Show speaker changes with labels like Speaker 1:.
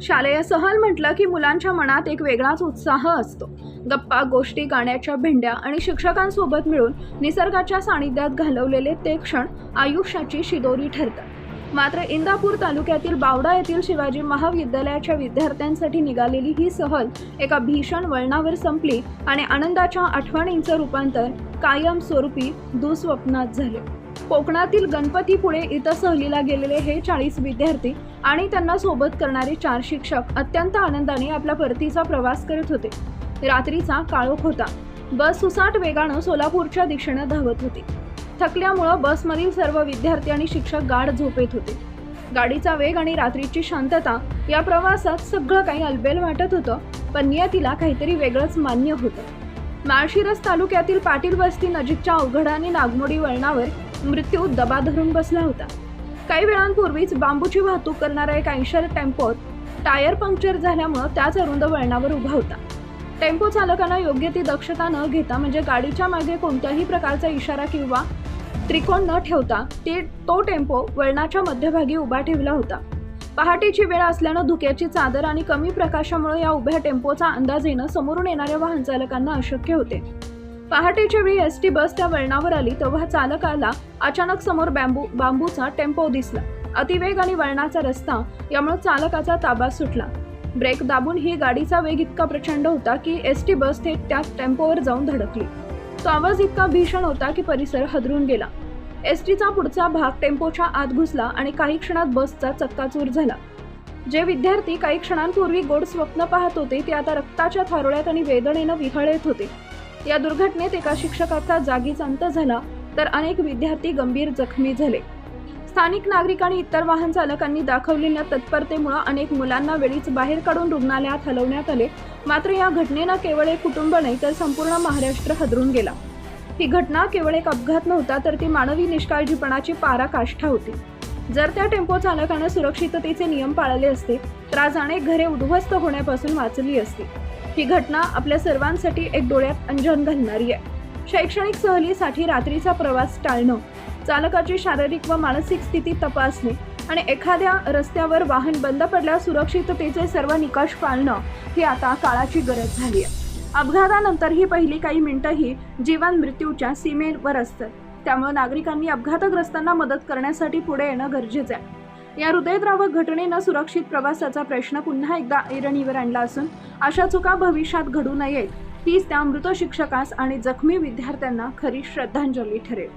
Speaker 1: शालेय सहल म्हटलं की मुलांच्या मनात एक वेगळाच उत्साह असतो. गप्पा गोष्टी, गाण्याच्या भेंड्या आणि शिक्षकांसोबत मिळून निसर्गाच्या सानिध्यात घालवलेले ते क्षण आयुष्याची शिदोरी ठरतात. मात्र इंदापूर तालुक्यातील बावडा येथील शिवाजी महाविद्यालयाच्या विद्यार्थ्यांसाठी निघालेली ही सहल एका भीषण वळणावर संपली आणि आनंदाच्या आठवणींचं रूपांतर कायमस्वरूपी दुःस्वप्नात झाले. कोकणातील गणपतीपुळे इथं सहलीला गेलेले हे 40 विद्यार्थी आणि त्यांना सोबत करणारे 4 शिक्षक अत्यंत आनंदाने आपला परतीचा प्रवास करत होते. रात्रीचा काळोख होता. बस सुसाट वेगानं सोलापूरच्या दिशेनं धावत होती. थकल्यामुळं बसमधील सर्व विद्यार्थी आणि शिक्षक गाढ झोपेत होते. गाडीचा वेग आणि रात्रीची शांतता या प्रवासात सगळं काही अलबेल वाटत होतं, पण नियतीला काहीतरी वेगळंच मान्य होतं. माळशिरस तालुक्यातील पाटील वस्ती नजीकच्या अवघड आणि नागमोडी वळणावर मृत्यू दबा धरून बसला होता. काही वेळांपूर्वीच बांबूची वाहतूक करणारा एक 80 टेम्पोत टायर पंक्चर झाल्यामुळे त्याच अरुंद वळणावर उभा होता. टेम्पो चालकानं योग्य ती दक्षता न घेता, म्हणजे गाडीच्या मागे कोणत्याही प्रकारचा इशारा किंवा त्रिकोण न ठेवता तो टेम्पो वळणाच्या मध्यभागी उभा ठेवला होता. पहाटेची वेळ असल्यानं धुक्याची चादर आणि कमी प्रकाशामुळे या उभ्या टेम्पोचा अंदाज येणं समोरून येणाऱ्या वाहन चालकांना अशक्य होते. पहाटेच्या वेळी एसटी बस त्या वळणावर आली तेव्हा चालकाला अचानक समोर बांबूचा टेम्पो दिसला. अतिवेग आणि वळणाचा रस्ता यामुळे चालकाचा ताबा सुटला. ब्रेक दाबून ही गाडीचा वेग इतका प्रचंड होता की एसटी बस थेट त्या टेम्पोवर जाऊन धडकली. तो आवाज इतका भीषण होता की परिसर हादरून गेला. एसटीचा पुढचा भाग टेम्पोच्या आत घुसला आणि काही क्षणात बसचा चक्काचूर झाला. जे विद्यार्थी काही क्षणांपूर्वी गोड स्वप्न पाहत होते ते आता रक्ताच्या थारोळ्यात आणि वेदनेनं विहळत होते. या दुर्घटनेत एका शिक्षकाचा जागीच अंत झाला तर अनेक विद्यार्थी गंभीर जखमी झाले. स्थानिक नागरिक आणि इतर वाहन चालकांनी दाखवलेल्या तत्परतेमुळे अनेक मुलांना वेळीच बाहेर काढून रुग्णालयात हलवण्यात आले. मात्र या घटनेनं केवळ एक कुटुंब नाही तर संपूर्ण महाराष्ट्र हादरून गेला. ही घटना केवळ एक अपघात नव्हता तर ती मानवी निष्काळजीपणाची पराकाष्ठा होती. जर त्या टेम्पो चालकानं सुरक्षिततेचे नियम पाळले असते तर आज अनेक घरे उद्ध्वस्त होण्यापासून वाचली असती. ही घटना आपल्या सर्वांसाठी एक डोळ्यात अंजन घालणारी आहे. शैक्षणिक सहलीसाठी रात्रीचा प्रवास टाळणं, चालकाची शारीरिक व मानसिक स्थिती तपासणे आणि एखाद्या रस्त्यावर वाहन बंद पडल्यास सुरक्षिततेचे सर्व निकष पाळणं ही आता काळाची गरज झाली आहे. अपघातानंतर ही पहिली काही मिनिटंही जीवन मृत्यूच्या सीमेवर असतात. त्यामुळे नागरिकांनी अपघातग्रस्तांना मदत करण्यासाठी पुढे येणं गरजेचं आहे. या हृदयद्रावक घटनेनं सुरक्षित प्रवासाचा प्रश्न पुन्हा एकदा ऐरणीवर आणला असून अशा चुका भविष्यात घडू नयेत, हीच त्या मृत शिक्षकास आणि जखमी विद्यार्थ्यांना खरी श्रद्धांजली ठरेल.